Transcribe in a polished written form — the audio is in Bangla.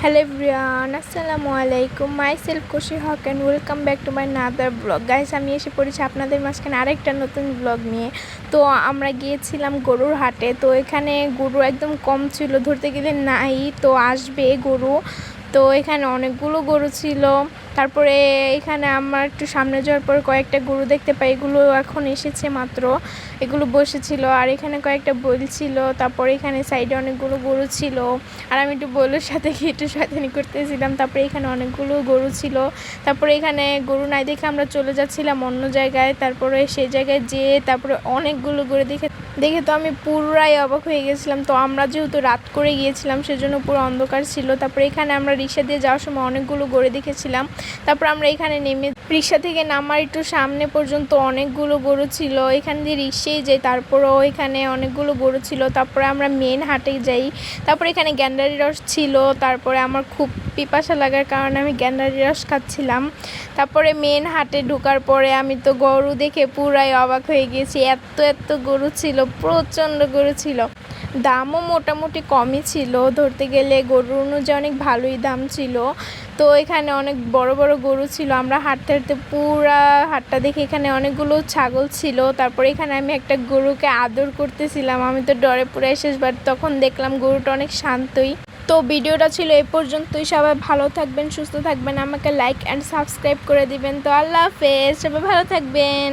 Hello everyone, আসসালামু আলাইকুম। Myself Khushi Haque and welcome back to my another blog. Guys, আমি এসে পড়েছি আপনাদের মাঝখানে আরেকটা নতুন ব্লগ নিয়ে। তো আমরা গিয়েছিলাম গরুর হাটে। তো এখানে গরু একদম কম ছিল, ধরতে গেলে নাই। তো আসবে গরু, তো এখানে অনেকগুলো গরু ছিল। তারপরে এখানে আমার একটু সামনে যাওয়ার পর কয়েকটা গরু দেখতে পাই, এগুলো এখন এসেছে মাত্র। এগুলো বসেছিল আর এখানে কয়েকটা বইল ছিল। তারপরে এখানে সাইডে অনেকগুলো গরু ছিল আর আমি একটু বইলের সাথে গিয়ে একটু শয়তানি করতেছিলাম। তারপরে এখানে অনেকগুলো গরু ছিল। তারপরে এখানে গরু নাই দেখে আমরা চলে যাচ্ছিলাম অন্য জায়গায়। তারপরে সেই জায়গায় যেয়ে তারপরে অনেকগুলো গরু দেখে তো আমি পুরাই অবাক হয়ে গেছিলাম। তো আমরা যেহেতু রাত করে গিয়েছিলাম সেজন্য পুরো অন্ধকার ছিল। তারপরে এখানে আমরা রিক্সা দিয়ে যাওয়ার সময় অনেকগুলো গরু দেখেছিলাম। তারপর আমরা এখানে নেমে রিক্সা থেকে নামার একটু সামনে পর্যন্ত অনেকগুলো গরু ছিল। এখান দিয়ে রিক্সায় যাই, তারপরও এখানে অনেকগুলো গরু ছিল। তারপরে আমরা মেন হাটে যাই। তারপরে এখানে গ্যান্ডারি রস ছিল। তারপরে আমার খুব পিপাসা লাগার কারণে আমি গ্যান্ডারি রস খাচ্ছিলাম। তারপরে মেন হাটে ঢোকার পরে আমি তো গরু দেখে পুরাই অবাক হয়ে গেছি। এত গরু ছিল, প্রচণ্ড গরু ছিল। দামও মোটামুটি কমই ছিল, ধরতে গেলে গরুর অনুযায়ী অনেক ভালোই দাম ছিল। তো এখানে অনেক বড় বড় গরু ছিল। আমরা হাঁটতে পুরা হাটটা দেখে এখানে অনেকগুলো ছাগল ছিল। তারপরে এখানে আমি একটা গরুকে আদর করতেছিলাম, আমি তো ডরে পুরাই শেষ। বাট তখন দেখলাম গরুটা অনেক শান্তই। তো ভিডিওটা ছিল এই পর্যন্তই। সবাই ভালো থাকবেন, সুস্থ থাকবেন, আমাকে লাইক অ্যান্ড সাবস্ক্রাইব করে দিবেন। তো আল্লাহ হাফেজ, সবাই ভালো থাকবেন।